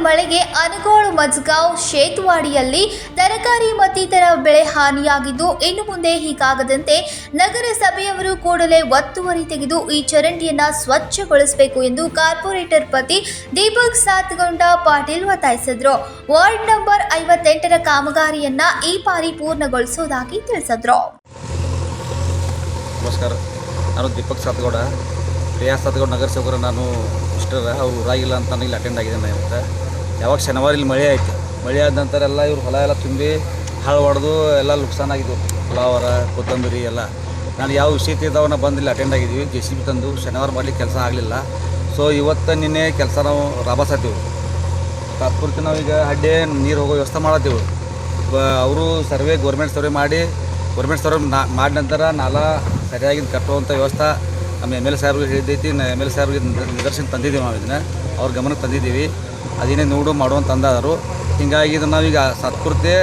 ಮಳೆಗೆ ಅನಗೋಳು ಮಜ್ಗಾಂವ್ ಶೇತುವಾಡಿಯಲ್ಲಿ ತರಕಾರಿ ಮತ್ತಿತರ ಬೆಳೆ ಹಾನಿಯಾಗಿದ್ದು ಇನ್ನು ಮುಂದೆ ಹೀಗಾಗದಂತೆ ನಗರಸಭೆಯವರು ಕೂಡಲೇ ಒತ್ತುವರಿ ತೆಗೆದು ಈ ಚರಂಡಿಯನ್ನು ಸ್ವಚ್ಛಗೊಳಿಸಬೇಕು ಎಂದು ಕಾರ್ಪೊರೇಟರ್ ಪತಿ ದೀಪಕ್ ಸಾತಗೊಂಡ ಪಾಟೀಲ್ ಒತ್ತಾಯಿಸಿದರು. ವಾರ್ಡ್ ನಂಬರ್ 58ರ ಕಾಮಗಾರಿಯನ್ನ ಈ ಬಾರಿ ಪೂರ್ಣಗೊಳಿಸುವುದಾಗಿ ತಿಳಿಸಿದರು. ನಮಸ್ಕಾರ, ನಾನು ದೀಪಕ್ ಸಾತಗೌಡ, ಪ್ರಿಯಾ ಸಾತಗೌಡ ನಗರ ಸೇವಕರು. ನಾನು ಇಷ್ಟರ ಅವ್ರು ಊರಾಗಿಲ್ಲ ಅಂತ ಇಲ್ಲಿ ಅಟೆಂಡ್ ಆಗಿದ್ದೇನೆ. ಇವತ್ತು ಯಾವಾಗ ಶನಿವಾರ ಇಲ್ಲಿ ಮಳೆ ಆಯಿತು, ಮಳೆ ಆದ ನಂತರ ಎಲ್ಲ ಇವ್ರು ಹೊಲ ಎಲ್ಲ ತುಂಬಿ ಹಾಳು ಹೊಡೆದು ಎಲ್ಲ ನುಕ್ಸಾನಾಗಿದ್ದು, ಫ್ಲವರ ಕೊತ್ತಂಬರಿ ಎಲ್ಲ. ನಾನು ಯಾವ ವಿಷಯ ಇದ್ದಾವನ್ನ ಬಂದು ಇಲ್ಲಿ ಅಟೆಂಡ್ ಆಗಿದ್ದೀವಿ. JCB ತಂದು ಶನಿವಾರ ಮಾಡಲಿಕ್ಕೆ ಕೆಲಸ ಆಗಲಿಲ್ಲ. ಸೊ ಇವತ್ತು ನಿನ್ನೆ ಕೆಲಸ ನಾವು ರಾಬಸಾತೀವಿ. ತಾತ್ಪೂರ್ತಿ ನಾವೀಗ ಅಡ್ಡೆ ನೀರು ಹೋಗೋ ವ್ಯವಸ್ಥೆ ಮಾಡತ್ತೀವಿ. ಅವರು ಗೌರ್ಮೆಂಟ್ ಸರ್ವೆ ಮಾಡಿ ಮಾಡಿದ ನಂತರ ನಾಲ ಸರಿಯಾಗಿ ಕಟ್ಟುವಂಥ ವ್ಯವಸ್ಥೆ ನಮ್ಮ MLA ಸಾಹೇಬ್ರಿಗೆ ಹೇಳಿದ್ದೈತಿ. MLA ಸಾಹೇಬ್ರಿಗೆ ನಿದರ್ಶನ ತಂದಿದ್ದೀವಿ. ನಾವು ಇದನ್ನು ಅವ್ರ ಗಮನಕ್ಕೆ ತಂದಿದ್ದೀವಿ. ಅದೇನೇ ಮಾಡುವಂತ ಅಂದಾದರು. ಹೀಗಾಗಿ ಇದನ್ನು ನಾವೀಗ ಸತ್ಪೂರ್ತಿ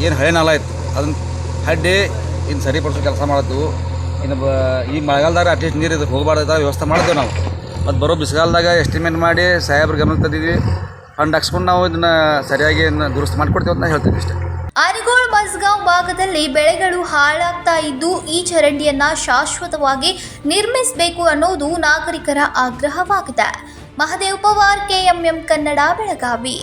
ಏನು ಹಳೆ ನಾಲ ಇತ್ತು ಅದನ್ನು ಅಡ್ಡಿ ಇನ್ನು ಸರಿಪಡಿಸೋ ಕೆಲಸ ಮಾಡತ್ತೀವಿ. ಇನ್ನು ಈ ಮಳೆಗಾಲದಾಗ ಅಟ್ಲೀಸ್ಟ್ ನೀರು ಇದು ಹೋಗಬಾರ್ದ ವ್ಯವಸ್ಥೆ ಮಾಡಿದೆವು ನಾವು. ಮತ್ತು ಬರೋ ಬಿಸಿಗಾಲದಾಗ ಎಸ್ಟಿಮೇಟ್ ಮಾಡಿ ಸಾಹೇಬ್ರ ಗಮನಕ್ಕೆ ತಂದಿದ್ದೀವಿ. ಫಂಡ್ ಹಾಕ್ಸ್ಕೊಂಡು ನಾವು ಇದನ್ನು ಸರಿಯಾಗಿ ದುರಸ್ತಿ ಮಾಡಿಕೊಡ್ತೀವಿ ಅಂತ ಹೇಳ್ತೀವಿ ಅಷ್ಟೇ. ಅನಗೋಳು ಮಜ್ಗಾಂವ್ ಭಾಗದಲ್ಲಿ ಬೆಳೆಗಳು ಹಾಳಾಗ್ತಾ ಇದ್ದು ಈ ಚರಂಡಿಯನ್ನ ಶಾಶ್ವತವಾಗಿ ನಿರ್ಮಿಸಬೇಕು ಅನ್ನೋದು ನಾಗರಿಕರ ಆಗ್ರಹವಾಗಿದೆ. ಮಹದೇವ್ ಪವಾರ್, KMM ಕನ್ನಡ, ಬೆಳಗಾವಿ.